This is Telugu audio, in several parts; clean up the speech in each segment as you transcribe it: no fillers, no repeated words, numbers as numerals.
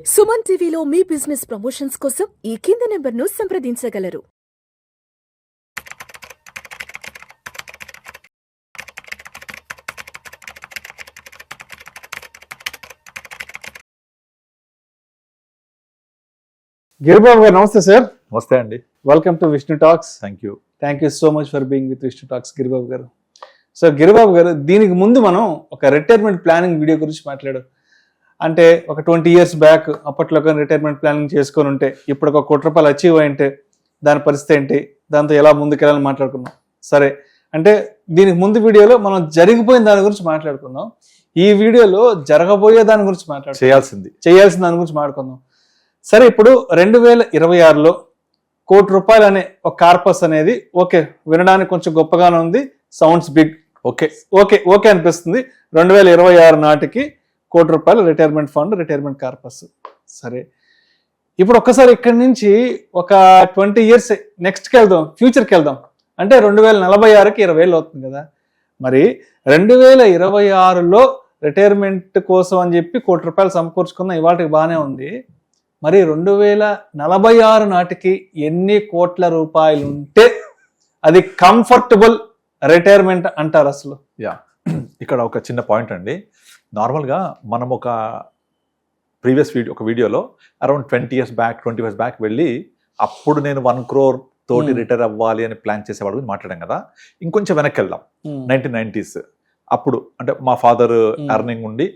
సుమన్ టీవీలో మీ బిజినెస్ ప్రమోషన్స్ కోసం ఈ కింది నెంబర్ను సంప్రదించగలరు. గిరిబాబు గారు నమస్తే సార్. నమస్తే అండి. Welcome to Vishnu talks. Thank you so much for being with Vishnu talks Giribabu గారు. సో గిరిబాబు గారు, దీనికి ముందు మనం ఒక రిటైర్మెంట్ ప్లానింగ్ వీడియో గురించి మాట్లాడాం. అంటే ఒక 20 years బ్యాక్ అప్పట్లో కానీ రిటైర్మెంట్ ప్లానింగ్ చేసుకొని ఉంటే ఇప్పుడు ఒక ₹1 అచీవ్ అయింటే దాని పరిస్థితి ఏంటి, దాంతో ఎలా ముందుకెళ్ళాలని మాట్లాడుకున్నాం. సరే, అంటే దీనికి ముందు వీడియోలో మనం జరిగిపోయిన దాని గురించి మాట్లాడుకున్నాం. ఈ వీడియోలో జరగబోయే దాని గురించి చేయాల్సిన దాని గురించి మాట్లాడుకుందాం. సరే, ఇప్పుడు 2026లో ₹1 అనే ఒక కార్పస్ అనేది ఓకే, వినడానికి కొంచెం గొప్పగానే ఉంది, సౌండ్స్ బిగ్, ఓకే అనిపిస్తుంది. 2026 నాటికి ₹1 రిటైర్మెంట్ ఫండ్, రిటైర్మెంట్ కార్పస్. సరే, ఇప్పుడు ఒక్కసారి ఇక్కడి నుంచి ఒక 20 years నెక్స్ట్కి వెళ్దాం, ఫ్యూచర్కి వెళ్దాం. అంటే 2046కి 20,000 అవుతుంది కదా. మరి 2026లో రిటైర్మెంట్ కోసం అని చెప్పి ₹1 సమకూర్చుకున్న ఇవాళకి బాగానే ఉంది. మరి 2046 నాటికి ఎన్ని కోట్ల రూపాయలు ఉంటే అది కంఫర్టబుల్ రిటైర్మెంట్ అంటారు అసలు? ఇక్కడ ఒక చిన్న పాయింట్ అండి. నార్మల్గా మనం ఒక ప్రీవియస్ వీడియోలో అరౌండ్ 20 years బ్యాక్ వెళ్ళి అప్పుడు నేను 1 crore తోటి రిటైర్ అవ్వాలి అని ప్లాన్ చేసేవాడు గురించి మాట్లాడాం కదా. ఇంకొంచెం వెనక్కి వెళ్దాం. 1990s అప్పుడు, అంటే మా ఫాదర్ ఎర్నింగ్ ఉండి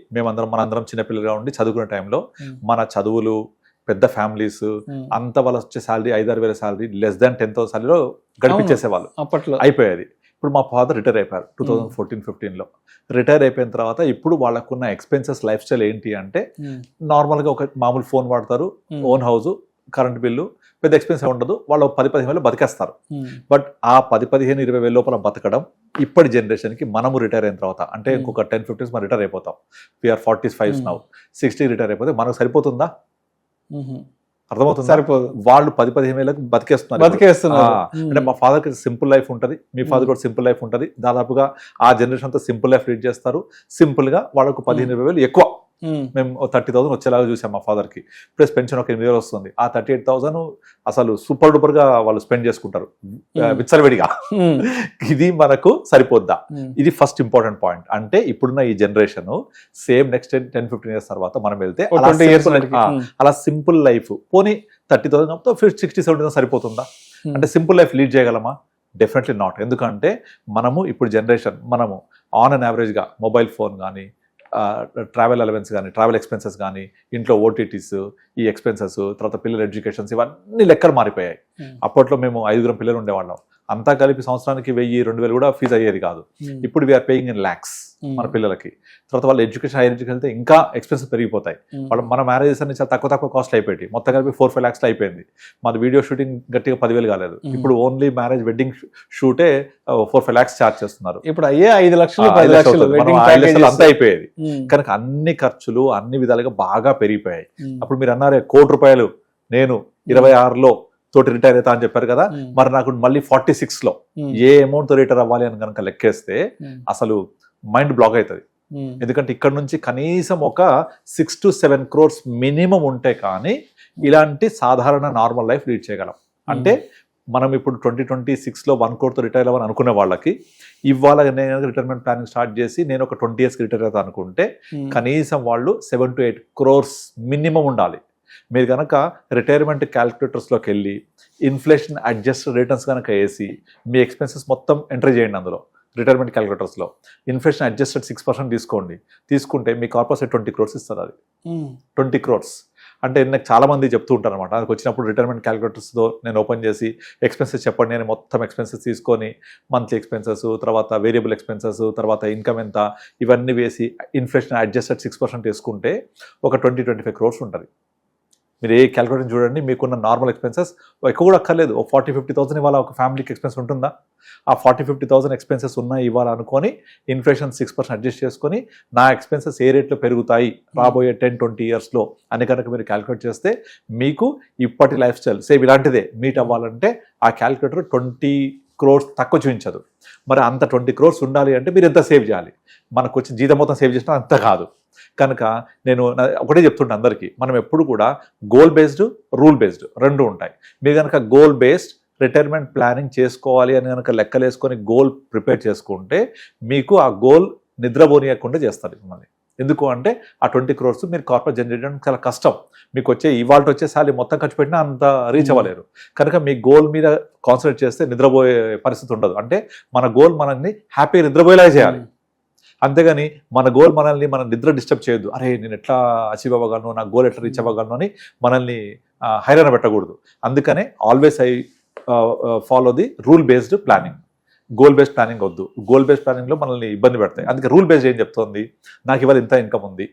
మనందరం చిన్నపిల్లలుగా ఉండి చదువుకునే టైంలో మన చదువులు, పెద్ద ఫ్యామిలీస్ అంత వాళ్ళు వచ్చే శాలరీ 5-6 వేల శాలరీ, లెస్ దాన్ 10,000 శాలరీలో గడిపించేసేవాళ్ళు. అప్పట్లో అయిపోయేది. ఇప్పుడు మా ఫాదర్ రిటైర్ అయిపోయారు 2014-15లో. రిటైర్ అయిపోయిన తర్వాత ఇప్పుడు వాళ్ళకున్న ఎక్స్పెన్సెస్ లైఫ్ స్టైల్ ఏంటి అంటే, నార్మల్గా ఒక మామూలు ఫోన్ వాడతారు, ఓన్ హౌస్, కరెంట్ బిల్లు, పెద్ద ఎక్స్పెన్సివ్ ఉండదు. వాళ్ళు 10-15 వేలు బతికేస్తారు. బట్ ఆ 10-15-20 వేల లోపల బతకడం ఇప్పటి జనరేషన్కి మనము రిటైర్ అయిన తర్వాత, అంటే ఇంకొక 10-15 మనం రిటైర్ అయిపోతాం. We are 45 now. 60 రిటైర్ అయిపోతే మనకు సరిపోతుందా? అర్థమవుతుంది? సరిపోదు. వాళ్ళు 10-15 వేలకు బతికేస్తున్నారు. అంటే మా ఫాదర్కి సింపుల్ లైఫ్ ఉంటుంది, మీ ఫాదర్ కూడా సింపుల్ లైఫ్ ఉంటుంది. దాదాపుగా ఆ జనరేషన్ అంతా సింపుల్ లైఫ్ లీడ్ చేస్తారు. సింపుల్ గా వాళ్ళకు 15-20 వేలు ఎక్కువ. మేము 30,000 వచ్చేలాగా చూసాం మా ఫాదర్కి. ప్లస్ పెన్షన్ ఒక 8,000 వస్తుంది. ఆ 38,000 అసలు సూపర్ డూపర్ గా వాళ్ళు స్పెండ్ చేసుకుంటారు విచ్చలవిడిగా. ఇది మనకు సరిపోద్దా? ఇది ఫస్ట్ ఇంపార్టెంట్ పాయింట్. అంటే ఇప్పుడున్న ఈ జనరేషన్ సేమ్ నెక్స్ట్ 10-15 years తర్వాత మనం వెళ్తే అలా సింపుల్ లైఫ్ పోనీ 30,000 60-70,000 సరిపోతుందా? అంటే సింపుల్ లైఫ్ లీడ్ చేయగలమా? Definitely not. ఎందుకంటే మనము ఇప్పుడు జనరేషన్ మనము ఆన్ అండ్ యావరేజ్గా మొబైల్ ఫోన్ కానీ, ట్రావెల్ అలవెన్స్ కానీ, ట్రావెల్ ఎక్స్పెన్సెస్ కానీ, ఇంట్లో ఓటీటీస్, ఈ ఎక్స్పెన్సెస్, తర్వాత పిల్లల ఎడ్యుకేషన్స్, ఇవన్నీ లెక్కలు మారిపోయాయి. అప్పట్లో మేము 5 పిల్లలు ఉండేవాళ్ళం. అంతా కలిపి సంవత్సరానికి 1,000-2,000 కూడా ఫీజు అయ్యేది కాదు. ఇప్పుడు వీఆర్ పేయింగ్ ఇన్ lakhs మన పిల్లలకి. తర్వాత వాళ్ళ ఎడ్యుకేషన్, హైయర్ ఎడ్యుకేషన్ అయితే ఇంకా ఎక్స్పెన్సెస్ పెరిగిపోతాయి. వాళ్ళు మన మ్యారేజెస్ అన్ని చాలా తక్కువ కాస్ట్ అయిపోయి మొత్తం కలిపి 4-5 lakhs అయిపోయింది. మాది వీడియో షూటింగ్ గట్టిగా 10,000 కాలేదు. ఇప్పుడు ఓన్లీ మ్యారేజ్ వెడ్డింగ్ షూటే 4-5 lakhs ఛార్జ్ చేస్తున్నారు. ఇప్పుడు అయ్యే 5 లక్షలు అంతా అయిపోయేది. కనుక అన్ని ఖర్చులు అన్ని విధాలుగా బాగా పెరిగిపోయాయి. అప్పుడు మీరు అన్నారే ₹1 నేను 26లో తోటి రిటైర్ అవుతా అని చెప్పారు కదా. మరి నాకు మళ్ళీ 46లో ఏ అమౌంట్ తో రిటైర్ అవ్వాలి అని కనుక లెక్కేస్తే అసలు మైండ్ బ్లాక్ అవుతుంది. ఎందుకంటే ఇక్కడ నుంచి కనీసం ఒక 6-7 crores మినిమం ఉంటే కానీ ఇలాంటి సాధారణ నార్మల్ లైఫ్ లీడ్ చేయగలం. అంటే మనం ఇప్పుడు 2026లో 1 crore తో రిటైర్ అవ్వాలని అనుకునే వాళ్ళకి ఇవాళ నేను రిటైర్మెంట్ ప్లానింగ్ స్టార్ట్ చేసి నేను ఒక 20 yearsకి రిటైర్ అవుతా అనుకుంటే కనీసం వాళ్ళు 7-8 crores మినిమం ఉండాలి. మీరు కనుక రిటైర్మెంట్ క్యాలిక్యులేటర్స్లోకి వెళ్ళి ఇన్ఫ్లేషన్ అడ్జస్టెడ్ రిటర్న్స్ కనుక వేసి మీ ఎక్స్పెన్సెస్ మొత్తం ఎంట్రీ చేయండి. అందులో రిటైర్మెంట్ క్యాలిక్యులేటర్స్లో ఇన్ఫ్లేషన్ అడ్జస్టెడ్ 6% తీసుకుంటే మీ కార్పొరేట్ 20 crores ఇస్తారు. అది 20 crores అంటే నాకు చాలా మంది చెప్తూ ఉంటారు అనమాట. నాకు వచ్చినప్పుడు రిటైర్మెంట్ క్యాలిక్యులేటర్స్తో నేను ఓపెన్ చేసి ఎక్స్పెన్సెస్ చెప్పండి, నేను మొత్తం ఎక్స్పెన్సెస్ తీసుకొని మంత్లీ ఎక్స్పెన్సెస్, తర్వాత వేరియబుల్ ఎక్స్పెన్సెస్, తర్వాత ఇన్కమ్ ఎంత, ఇవన్నీ వేసి ఇన్ఫ్లేషన్ అడ్జస్టెడ్ 6% వేసుకుంటే ఒక 20-25 crores ఉంటుంది. మీరు ఏ క్యాలిక్యులేటర్ చూడండి, మీకున్న నార్మల్ ఎక్స్పెన్సెస్ ఎక్కువ కూడా అక్కర్లేదు. 40-50,000 ఇవాళ ఒక ఫ్యామిలీకి ఎక్స్పెన్స్ ఉంటుందా? ఆ 40-50,000 ఎక్స్పెన్సెస్ ఉన్నాయి ఇవాళ అనుకొని ఇన్ఫ్లేషన్ 6% అడ్జస్ట్ చేసుకొని నా ఎక్స్పెన్సెస్ ఏ రేట్లో పెరుగుతాయి రాబోయే 10-20 yearsలో అని కనుక మీరు క్యాలిక్యులేట్ చేస్తే మీకు ఇప్పటి లైఫ్ స్టైల్ సేమ్ ఇలాంటిదే మీట్ అవ్వాలంటే ఆ క్యాలిక్యులేటర్ 20 crores తక్కువ చూపించదు. మరి అంత 20 crores ఉండాలి అంటే మీరు ఎంత సేవ్ చేయాలి? మనకు వచ్చి జీతం మొత్తం సేవ్ చేసినా అంత కాదు. కనుక నేను ఒకటే చెప్తుంటా అందరికీ, మనం ఎప్పుడు కూడా గోల్ బేస్డ్, రూల్ బేస్డ్ రెండు ఉంటాయి. మీరు కనుక గోల్ బేస్డ్ రిటైర్మెంట్ ప్లానింగ్ చేసుకోవాలి అని కనుక లెక్కలేసుకొని గోల్ ప్రిపేర్ చేసుకుంటే మీకు ఆ గోల్ నిద్రపోనీయకుండా చేస్తారు మిమ్మల్ని. ఎందుకు అంటే ఆ 20 crores మీరు కార్పొరేట్ జనరేట్ చేయడం చాలా కష్టం. మీకు ఇవాళ వచ్చే శాలరీ మొత్తం ఖర్చు పెట్టినా అంత రీచ్ అవ్వలేరు. కనుక మీ గోల్ మీద కాన్సన్ట్రేట్ చేస్తే నిద్రపోయే పరిస్థితి ఉండదు. అంటే మన గోల్ మనల్ని హ్యాపీగా నిద్రపోయేలా చేయాలి. అంతేగాని మన గోల్ మనల్ని మన నిద్ర డిస్టర్బ్ చేయొద్దు. అరే నేను ఎట్లా అచీవ్ అవ్వగలను, నా గోల్ ఎట్లా రీచ్ అవ్వగలను అని మనల్ని హైరాణ పెట్టకూడదు. అందుకనే always I follow the rule based planning. Goal based planning వద్దు. గోల్ బేస్డ్ ప్లానింగ్లో మనల్ని ఇబ్బంది పెడతాయి. అందుకే రూల్ బేస్డ్ ఏం చెప్తుంది, నాకు ఇవాళ ఇంత ఇన్కమ్ ఉంది,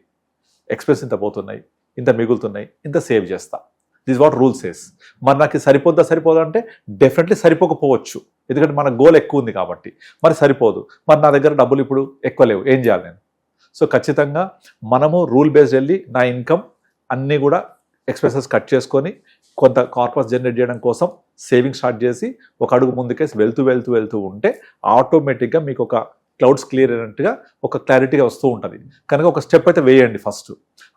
ఎక్స్పెన్స్ ఇంత పోతున్నాయి, ఇంత మిగులుతున్నాయి, ఇంత సేవ్ చేస్తా. This what rule says. మరి నాకు సరిపోదా అంటే డెఫినెట్లీ సరిపోకపోవచ్చు, ఎందుకంటే మన గోల్ ఎక్కువ ఉంది కాబట్టి. మరి సరిపోదు, మరి నా దగ్గర డబ్బులు ఇప్పుడు ఎక్కువ లేవు, ఏం చేయాలి నేను? సో ఖచ్చితంగా మనము రూల్ బేస్డ్ వెళ్ళి నా ఇన్కమ్ అన్నీ కూడా ఎక్స్పెన్సెస్ కట్ చేసుకొని కొంత కార్పస్ జనరేట్ చేయడం కోసం సేవింగ్ స్టార్ట్ చేసి ఒక అడుగు ముందుకేసి వెళ్తూ ఉంటే ఆటోమేటిక్గా మీకు ఒక క్లౌడ్స్ క్లియర్ అయినట్టుగా ఒక క్లారిటీగా వస్తూ ఉంటుంది. కనుక ఒక స్టెప్ అయితే వేయండి ఫస్ట్.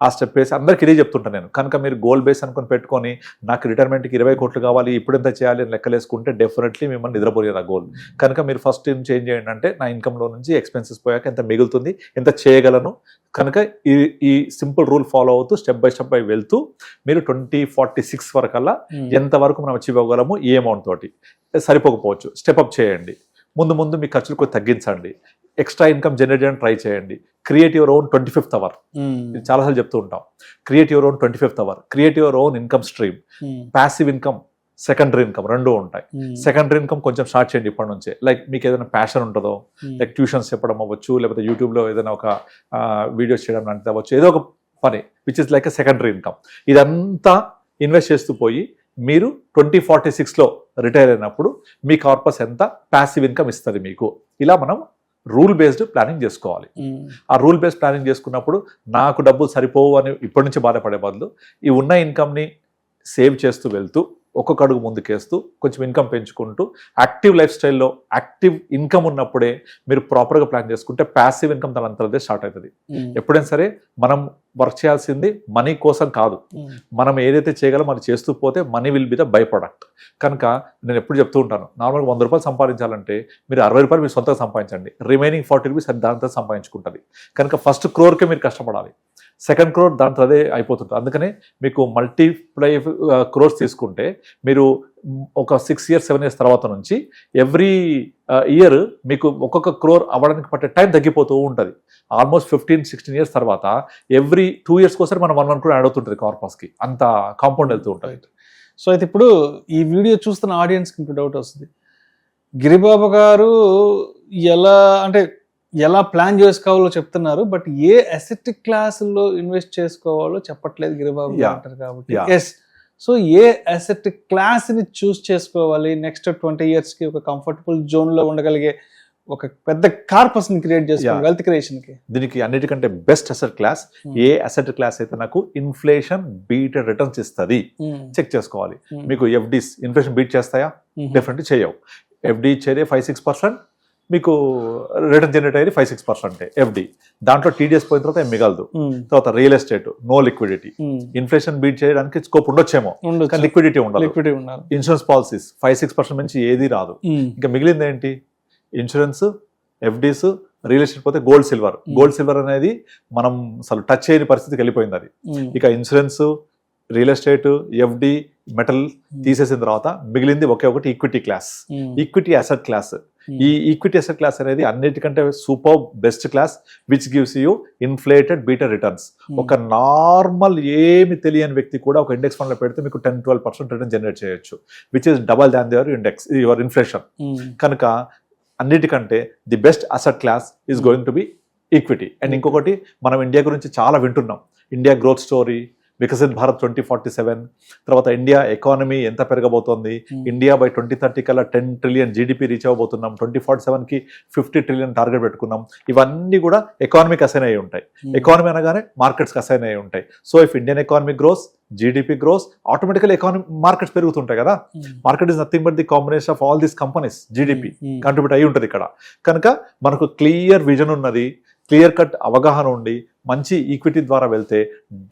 ఆ స్టెప్ వేసి అందరికీ ఇదే చెప్తుంటాను నేను. కనుక మీరు గోల్ బేస్ అనుకుని పెట్టుకొని నాకు రిటైర్మెంట్కి 20 కోట్లు కావాలి, ఇప్పుడు ఎంత చేయాలి అని లెక్కలేసుకుంటే డెఫినెట్లీ మిమ్మల్ని నిద్రపోయేది ఆ గోల్. కనుక మీరు ఫస్ట్ ఏం చేంజ్ చేయండి అంటే నా ఇన్కమ్లో నుంచి ఎక్స్పెన్సెస్ పోయాక ఎంత మిగులుతుంది, ఎంత చేయగలను. కనుక ఈ సింపుల్ రూల్ ఫాలో అవుతూ స్టెప్ బై వెళ్తూ మీరు 2046 వరకల్లా ఎంతవరకు మనం అచీవ్ అవ్వగలము, ఏ అమౌంట్ తోటి సరిపోకపోవచ్చు స్టెప్ అప్ చేయండి. ముందు మీ ఖర్చులు కొంచెం తగ్గించండి. ఎక్స్ట్రా ఇన్కమ్ జనరేట్ చేయడానికి ట్రై చేయండి. Create your own 25th hour. చాలాసార్లు చెప్తూ ఉంటాం, create your own 25th hour, create your own income stream. Passive income, secondary income రెండూ ఉంటాయి. సెకండరీ ఇన్కమ్ కొంచెం స్టార్ట్ చేయండి ఇప్పటి నుంచే. లైక్ మీకు ఏదైనా ప్యాషన్ ఉంటుందో, లైక్ ట్యూషన్స్ చెప్పడం అవ్వచ్చు, లేకపోతే యూట్యూబ్లో ఏదైనా ఒక వీడియోస్ చేయడం లాంటిది అవ్వచ్చు, ఏదో ఒక పని which is like a secondary income. ఇదంతా ఇన్వెస్ట్ చేస్తూ పోయి మీరు 2046లో రిటైర్ అయినప్పుడు మీ కార్పస్ ఎంత ప్యాసివ్ ఇన్కమ్ ఇస్తుంది మీకు. ఇలా మనం రూల్ బేస్డ్ ప్లానింగ్ చేసుకోవాలి. ఆ రూల్ బేస్డ్ ప్లానింగ్ చేసుకున్నప్పుడు నాకు డబ్బులు సరిపోవు అని ఇప్పటి నుంచి బాధపడే బదులు ఈ ఉన్న ఇన్కమ్ని సేవ్ చేస్తూ వెళ్తూ ఒక్కొక్క అడుగు ముందుకేస్తూ కొంచెం ఇన్కమ్ పెంచుకుంటూ యాక్టివ్ లైఫ్ స్టైల్లో యాక్టివ్ ఇన్కమ్ ఉన్నప్పుడే మీరు ప్రాపర్గా ప్లాన్ చేసుకుంటే ప్యాసివ్ ఇన్కమ్ దానంతరదే స్టార్ట్ అవుతుంది. ఎప్పుడైనా సరే మనం వర్క్ చేయాల్సింది మనీ కోసం కాదు. మనం ఏదైతే చేయగలం అది చేస్తూ పోతే money will be the by product. కనుక నేను ఎప్పుడు చెప్తూ ఉంటాను, నార్మల్గా 100 రూపాయలు సంపాదించాలంటే మీరు 60 రూపాయలు మీరు సొంతంగా సంపాదించండి, రిమైనింగ్ 40 రూపీస్ అది దాంతో సంపాదించుకుంటుంది. కనుక ఫస్ట్ క్రోర్కే మీరు కష్టపడాలి, సెకండ్ క్రోర్ దాంట్లో అదే అయిపోతుంది. అందుకనే మీకు మల్టీప్లై క్రోర్స్ తీసుకుంటే మీరు ఒక 6 years 7 years తర్వాత నుంచి ఎవ్రీ ఇయర్ మీకు ఒక్కొక్క క్రోర్ అవ్వడానికి పట్టే టైం తగ్గిపోతూ ఉంటుంది. ఆల్మోస్ట్ 15-16 years తర్వాత ఎవ్రీ 2 years కోసం మనం 1 crore యాడ్ అవుతుంటుంది కార్పస్కి. అంత కాంపౌండ్ వెళ్తూ ఉంటుంది. సో అయితే ఇప్పుడు ఈ వీడియో చూస్తున్న ఆడియన్స్కి ఇంకో డౌట్ వస్తుంది, గిరిబాబు గారు ఎలా ప్లాన్ చేసుకోవాలో చెప్తున్నారు, బట్ ఏ అసెట్ క్లాసుల్లో ఇన్వెస్ట్ చేసుకోవాలో చెప్పట్లేదు గిరిబాబు అంటారు కాబట్టి. ఎస్, సో ఏ అసెట్ క్లాస్ని చూస్ చేసుకోవాలి నెక్స్ట్ 20 yearsకి ఒక కంఫర్టబుల్ జోన్లో ఉండగలిగే ఒక పెద్ద కార్పస్ ని క్రియేట్ చేసుకోవాలి వెల్త్ క్రియేషన్ కి? దీనికి అన్నిటికంటే బెస్ట్ అసెట్ క్లాస్ ఏ అసెట్ క్లాస్ అయితే నాకు ఇన్ఫ్లేషన్ బీటెడ్ రిటర్న్స్ ఇస్తుంది చెక్ చేసుకోవాలి. మీకు ఎఫ్డీస్ ఇన్ఫ్లేషన్ బీట్ చేస్తాయా? డెఫినెట్లీ చేయవు. ఎఫ్డీ ఇచ్చేది 5-6%, మీకు రిటర్న్ జనరేట్ అయ్యేది 5-6% ఎఫ్డీ. దాంట్లో టీడీఎస్ పోయిన తర్వాత ఏం మిగలదు. తర్వాత real estate, no liquidity. Inflation beat చేయడానికి స్కోప్ ఉండొచ్చేమో, కానీ లిక్విడిటీ ఉండాలి. ఇన్సూరెన్స్ పాలసీస్ 5-6% నుంచి ఏది రాదు. ఇంకా మిగిలింది ఏంటి? ఇన్సూరెన్స్, ఎఫ్డీస్, రియల్ ఎస్టేట్ పోతే గోల్డ్ సిల్వర్ అనేది మనం అసలు టచ్ చేయని పరిస్థితికి వెళ్ళిపోయింది అది. ఇక insurance, real estate, FD, metal తీసేసిన తర్వాత మిగిలింది ఒకే ఒకటి equity class, equity asset class. ఈ ఈక్విటీ అసెట్ క్లాస్ అనేది అన్నిటికంటే super best class which gives you inflated beater returns. ఒక నార్మల్ ఏమి తెలియని వ్యక్తి కూడా ఒక ఇండెక్స్ ఫండ్ లో పెడితే మీకు 10-12% రిటర్న్ జనరేట్ చేయొచ్చు, which is double than your inflation. కనుక అన్నిటికంటే the best asset class is going to be equity. And ఇంకొకటి, మనం ఇండియా గురించి చాలా వింటున్నాం, India growth story, Viksit Bharat 2047, తర్వాత ఇండియా ఎకానమీ ఎంత పెరగబోతోంది, ఇండియా బై 2030 కల్లా 10 trillion జీడిపి రీచ్ అవ్వబోతున్నాం, 2047కి 50 trillion టార్గెట్ పెట్టుకున్నాం. ఇవన్నీ కూడా ఎకానమీకి అసైన్ అయ్యి ఉంటాయి. ఎకానమీ అనగానే మార్కెట్స్కి అసైన్ అయ్యి ఉంటాయి. So if Indian economy grows, GDP grows, automatically markets పెరుగుతుంటాయి కదా. Market is nothing but the combination of all these companies. GDP contribute అయ్యి ఉంటుంది ఇక్కడ. కనుక మనకు క్లియర్ విజన్ ఉన్నది, క్లియర్ కట్ అవగాహన ఉండి మంచి ఈక్విటీ ద్వారా వెళ్తే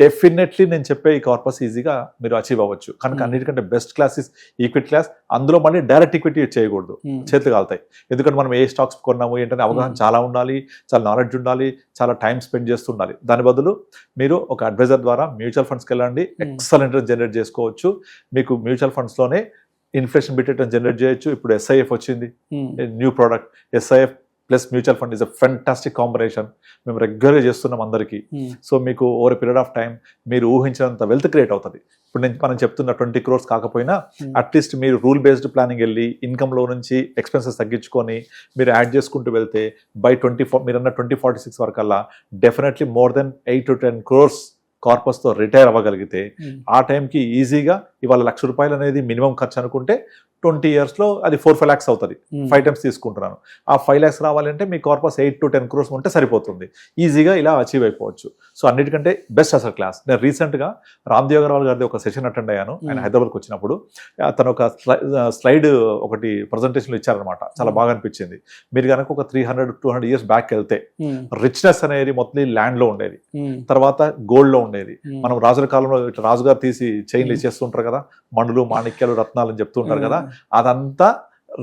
డెఫినెట్లీ నేను చెప్పే ఈ కార్పస్ ఈజీగా మీరు అచీవ్ అవ్వచ్చు. కనుక అన్నిటికంటే best class is equity class. అందులో మళ్ళీ డైరెక్ట్ ఈక్విటీ చేయకూడదు, చేతులు కాలుతాయి. ఎందుకంటే మనం ఏ స్టాక్స్ కొన్నాము ఏంటనే అవగాహన చాలా ఉండాలి, చాలా నాలెడ్జ్ ఉండాలి, చాలా టైం స్పెండ్ చేస్తుండాలి. దాని బదులు మీరు ఒక అడ్వైజర్ ద్వారా మ్యూచువల్ ఫండ్స్కి వెళ్ళండి, ఎక్సలెంట్ జనరేట్ చేసుకోవచ్చు. మీకు మ్యూచువల్ ఫండ్స్లోనే ఇన్ఫ్లేషన్ బిట్ రిటర్న్ జనరేట్ చేయొచ్చు. ఇప్పుడు SIF వచ్చింది, new product. SIF plus mutual fund is a fantastic combination. మేము రెగ్యులర్గా చేస్తున్నాం అందరికీ. సో మీకు ఓవర్ పీరియడ్ ఆఫ్ టైం మీరు ఊహించినంత వెల్త్ క్రియేట్ అవుతుంది. ఇప్పుడు మనం చెప్తున్న 20 crores కాకపోయినా అట్లీస్ట్ మీరు రూల్ బేస్డ్ ప్లానింగ్ వెళ్ళి ఇన్కమ్లో నుంచి ఎక్స్పెన్సెస్ తగ్గించుకొని మీరు యాడ్ చేసుకుంటూ వెళ్తే బై 2046 వరకల్లా definitely more than 8 to 10 crores కార్పస్తో రిటైర్ అవ్వగలిగితే ఆ టైంకి ఈజీగా ఇవాళ ₹1,00,000 అనేది మినిమం ఖర్చు అనుకుంటే 20 yearsలో అది 4-5 lakhs అవుతుంది. 5 times తీసుకుంటున్నాను. ఆ 5 lakhs రావాలంటే మీ కార్పస్ 8 to 10 crores ఉంటే సరిపోతుంది. ఈజీగా ఇలా అచీవ్ అయిపోవచ్చు. సో అన్నిటికంటే బెస్ట్ అసలు క్లాస్. నేను రీసెంట్గా రామ్దేవ్ అగర్వాల్ గారిది ఒక సెషన్ అటెండ్ అయ్యాను. ఆయన హైదరాబాద్కి వచ్చినప్పుడు తను ఒక స్లైడ్ ఒకటి ప్రజెంటేషన్లో ఇచ్చారనమాట. చాలా బాగా అనిపించింది. మీరు కనుక ఒక 300-200 years బ్యాక్ వెళ్తే రిచ్నెస్ అనేది మొత్తం ల్యాండ్లో ఉండేది, తర్వాత గోల్డ్లో ఉండేది. మనం రాజుల కాలంలో ఇట్లా రాజుగారు తీసి చైన్లు ఇచ్చేస్తుంటారు కదా, మణులు మాణిక్యాలు రత్నాలు అని చెప్తుంటారు కదా, అదంతా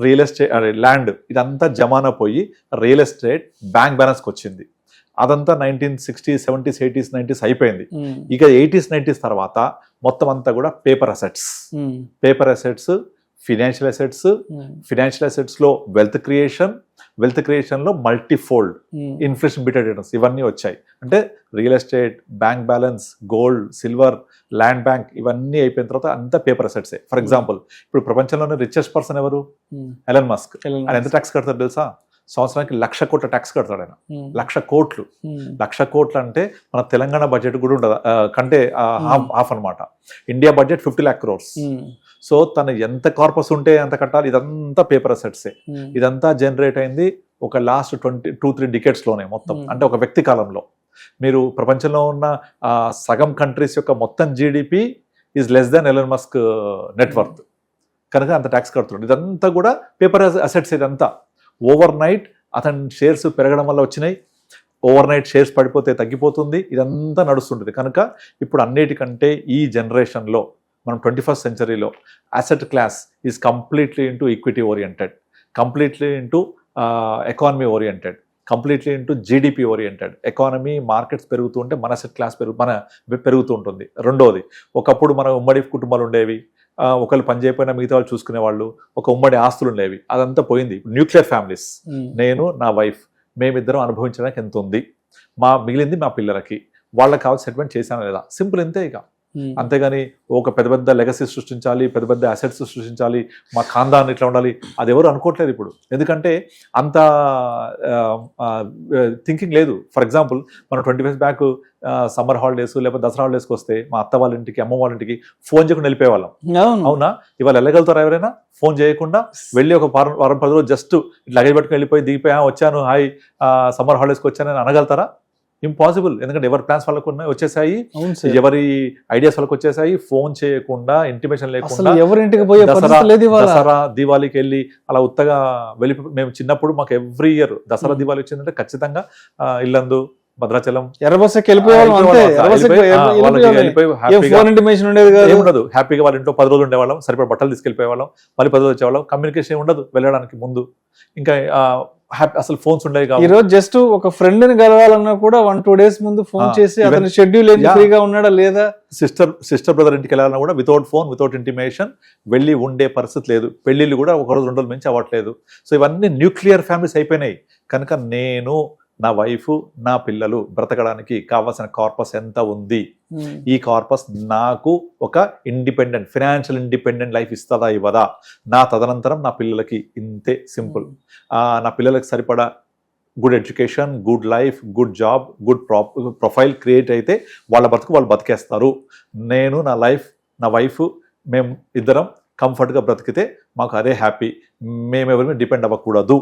రియల్ ఎస్టేట్ ల్యాండ్ ఇదంతా జమానా పోయి రియల్ ఎస్టేట్ బ్యాంక్ బ్యాలెన్స్కి వచ్చింది. అదంతా 1960s, 70s, 80s, 90s అయిపోయింది. ఇక 80s, 90s తర్వాత మొత్తం అంతా కూడా పేపర్ అసెట్స్, ఫినాన్షియల్ అసెట్స్ లో వెల్త్ క్రియేషన్ లో మల్టీఫోల్డ్ ఇన్ఫ్లేషన్ బిట్ రిటర్న్స్ ఇవన్నీ వచ్చాయి. అంటే real estate, bank balance, gold, silver, land bank ఇవన్నీ అయిపోయిన తర్వాత అంతా పేపర్ అసెట్సే. ఫర్ ఎగ్జాంపుల్ ఇప్పుడు ప్రపంచంలోనే రిచెస్ట్ పర్సన్ ఎవరు? Elon Musk. ఆయన ఎంత ట్యాక్స్ కడతారు తెలుసా? సంవత్సరానికి 1,00,000 కోట్ల ట్యాక్స్ కడతాడు ఆయన. 1,00,000 కోట్లు. 1,00,000 కోట్లు అంటే మన తెలంగాణ బడ్జెట్ కూడా ఉండదు, కంటే హాఫ్ అనమాట. India budget 50 lakh crores. So తను ఎంత కార్పస్ ఉంటే ఎంత కట్టాలి? ఇదంతా పేపర్ అసెట్సే. ఇదంతా జనరేట్ అయింది ఒక లాస్ట్ 2-3 decades లోనే మొత్తం. అంటే ఒక వ్యక్తి కాలంలో మీరు ప్రపంచంలో ఉన్న సగం కంట్రీస్ యొక్క మొత్తం GDP is less than Elon Musk net worth. కనుక అంత ట్యాక్స్ కడుతున్నాడు. ఇదంతా కూడా పేపర్ అసెట్స్. ఇదంతా ఓవర్ నైట్ అతని షేర్స్ పెరగడం వల్ల వచ్చినాయి, ఓవర్ నైట్ షేర్స్ పడిపోతే తగ్గిపోతుంది, ఇదంతా నడుస్తుంటుంది. కనుక ఇప్పుడు అన్నిటికంటే ఈ జనరేషన్లో మనం 21st centuryలో asset class is completely into equity oriented, completely into economy oriented, completely into GDP oriented. Economy markets పెరుగుతూ ఉంటే మన అసెట్ క్లాస్ పెరుగుతూ ఉంటుంది. రెండోది, ఒకప్పుడు మన ఉమ్మడి కుటుంబాలు ఉండేవి, ఒకళ్ళు పని చేయకపోయినా మిగతా వాళ్ళు చూసుకునే వాళ్ళు, ఒక ఉమ్మడి ఆస్తులు ఉండేవి, అదంతా పోయింది. న్యూక్లియర్ ఫ్యామిలీస్, నేను నా వైఫ్ మేమిద్దరం అనుభవించడానికి ఎంత ఉంది, మిగిలింది మా పిల్లలకి, వాళ్ళకి కావాల్సిన సెటిల్మెంట్ చేశాను లేదా, సింపుల్ ఇంతే. ఇక అంతేగాని ఒక పెద్ద లెగసీ సృష్టించాలి, పెద్ద అసెట్స్ సృష్టించాలి, మా ఖాందాన్ ఇట్లా ఉండాలి, అది ఎవరు అనుకోవట్లేదు ఇప్పుడు. ఎందుకంటే అంత థింకింగ్ లేదు. ఫర్ ఎగ్జాంపుల్ మనం 20 years బ్యాక్ సమ్మర్ హాలిడేస్ లేకపోతే దసరా హాలిడేస్కి వస్తే మా అత్త వాళ్ళ ఇంటికి, అమ్మ వాళ్ళ ఇంటికి ఫోన్ చేయకుండా వెళ్ళిపోయేవాళ్ళం. అవునా? ఇవాళ వెళ్ళగలుగుతారా ఎవరైనా? ఫోన్ చేయకుండా వెళ్ళి ఒక వారం 10 రోజులు జస్ట్ లగేజ్ పట్టుకుని వెళ్ళిపోయి దిగిపోయా, వచ్చాను, హాయ్ సమ్మర్ హాలిడేస్కి వచ్చానని అనగలుగుతారా? ఇంపాసిబుల్. ఎందుకంటే ఎవరి ప్లాన్స్ వాళ్ళకు వచ్చేసాయి, ఎవరి ఐడియాస్ వాళ్ళకి వచ్చేసాయి. ఫోన్ చేయకుండా, ఇంటిమేషన్ లేకుండా, ఎవరింటికి పోయే దసరా దివాళీకి వెళ్ళి అలా ఉత్తగా వెళ్ళి. మేము చిన్నప్పుడు మాకు ఎవ్రీ ఇయర్ దసరా దివాళీ వచ్చిందంటే ఖచ్చితంగా ఇల్లందు, భద్రాచలం, ఎర్రబస్సకి ఉండదు. హ్యాపీగా వాళ్ళ ఇంట్లో 10 రోజులు ఉండేవాళ్ళం, సరిపడా బట్టలు తీసుకెళ్ళిపోయేవాళ్ళం, మళ్ళీ 10 రోజులు వచ్చేవాళ్ళం. కమ్యూనికేషన్ ఉండదు వెళ్ళడానికి ముందు, ఇంకా అసలు ఫోన్స్ ఉండేవి కాదు. ఈ రోజు జస్ట్ ఒక ఫ్రెండ్ ని కలవాలన్నా కూడా 1-2 days ముందు ఫోన్ చేసి అతని షెడ్యూల్ ఫ్రీగా ఉన్నాడా లేదా, సిస్టర్ బ్రదర్ ఇంటికి వెళ్ళాలన్నా కూడా వితౌట్ ఫోన్, వితౌట్ ఇంటిమేషన్ వెళ్ళి ఉండే పరిస్థితి లేదు. పెళ్లిళ్ళు కూడా 1 రోజు 2 రోజులు మించి అవ్వట్లేదు. సో ఇవన్నీ న్యూక్లియర్ ఫ్యామిలీస్ అయిపోయినాయి. కనుక నేను, నా వైఫ్, నా పిల్లలు బ్రతకడానికి కావాల్సిన కార్పస్ ఎంత ఉంది, ఈ కార్పస్ నాకు ఒక ఇండిపెండెంట్, ఫినాన్షియల్ ఇండిపెండెంట్ లైఫ్ ఇస్తుందా ఇవ్వదా, నా తదనంతరం నా పిల్లలకి ఇంతే సింపుల్. నా పిల్లలకి సరిపడా good education, good life, good job, good profile create అయితే వాళ్ళ బతుకు వాళ్ళు బతికేస్తారు. నేను, నా లైఫ్, నా వైఫ్, మేము ఇద్దరం కంఫర్ట్గా బ్రతికితే మాకు అదే హ్యాపీ. మేమెవరిని డిపెండ్ అవ్వకూడదు.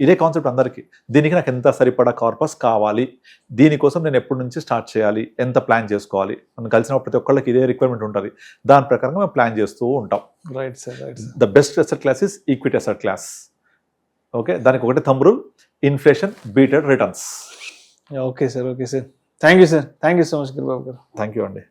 ఇదే కాన్సెప్ట్ అందరికీ. దీనికి నాకు ఎంత సరిపడా కార్పస్ కావాలి, దీనికోసం నేను ఎప్పటి నుంచి స్టార్ట్ చేయాలి, ఎంత ప్లాన్ చేసుకోవాలి. మనం కలిసిన ప్రతి ఒక్కళ్ళకి ఇదే రిక్వైర్మెంట్ ఉంటుంది. దాని ప్రకారంగా మేము ప్లాన్ చేస్తూ ఉంటాం. Right sir, right. The best asset class is equity asset class. Okay, దానికి ఒకటి thumb rule, inflation beated returns. Okay sir thank you so much Giribabu garu. Thank you అండి.